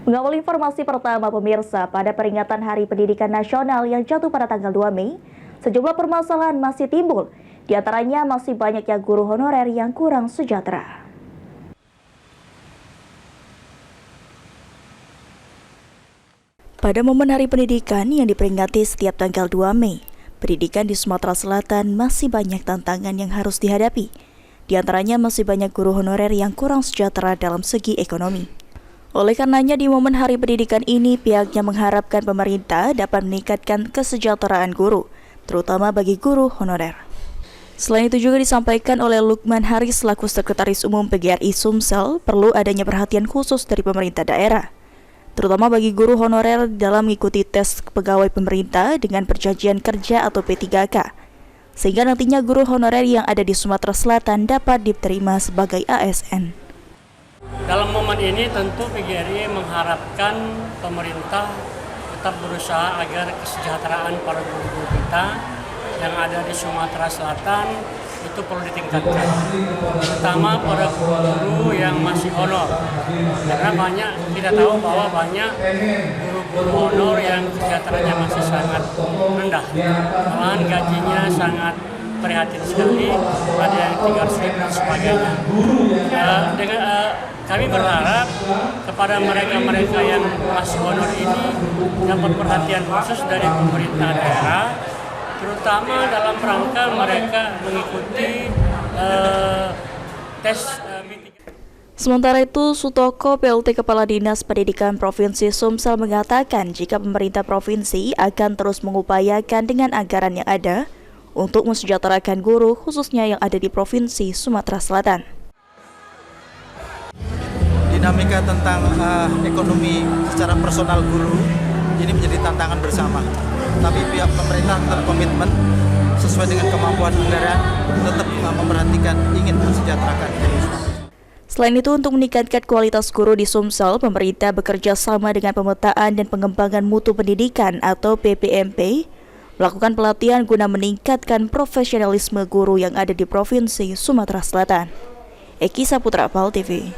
Mengawali informasi pertama pemirsa, pada peringatan Hari Pendidikan Nasional yang jatuh pada tanggal 2 Mei, sejumlah permasalahan masih timbul. Di antaranya masih banyaknya guru honorer yang kurang sejahtera. Pada momen Hari Pendidikan yang diperingati setiap tanggal 2 Mei, pendidikan di Sumatera Selatan masih banyak tantangan yang harus dihadapi. Di antaranya masih banyak guru honorer yang kurang sejahtera dalam segi ekonomi. Oleh karenanya di momen Hari Pendidikan ini pihaknya mengharapkan pemerintah dapat meningkatkan kesejahteraan guru, terutama bagi guru honorer. Selain itu juga disampaikan oleh Lukman Haris selaku Sekretaris Umum PGRI Sumsel, perlu adanya perhatian khusus dari pemerintah daerah, terutama bagi guru honorer dalam mengikuti tes pegawai pemerintah dengan perjanjian kerja atau P3K, sehingga nantinya guru honorer yang ada di Sumatera Selatan dapat diterima sebagai ASN. Dalam momen ini tentu PGRI mengharapkan pemerintah tetap berusaha agar kesejahteraan para guru-guru kita yang ada di Sumatera Selatan itu perlu ditingkatkan, terutama para guru yang masih honor, karena banyak kita tahu bahwa banyak guru-guru honor yang kesejahteraannya masih sangat rendah, malahan gajinya sangat prihatin sekali, ada yang 300.000 dan sebagainya. Kami berharap kepada mereka-mereka yang masih honor ini dapat perhatian khusus dari pemerintah daerah, terutama dalam rangka mereka mengikuti tes mitigasi. Sementara itu, Sutoko, PLT Kepala Dinas Pendidikan Provinsi Sumsel mengatakan jika pemerintah provinsi akan terus mengupayakan dengan anggaran yang ada untuk mensejahterakan guru khususnya yang ada di Provinsi Sumatera Selatan. Dinamika tentang ekonomi secara personal guru ini menjadi tantangan bersama. Tapi pihak pemerintah tetap komitmen sesuai dengan kemampuan anggaran tetap memperhatikan ingin mensejahterakan guru. Selain itu, untuk meningkatkan kualitas guru di Sumsel, pemerintah bekerja sama dengan Pemetaan dan Pengembangan Mutu Pendidikan atau PPMP, melakukan pelatihan guna meningkatkan profesionalisme guru yang ada di Provinsi Sumatera Selatan. Eki Saputra, PAL TV.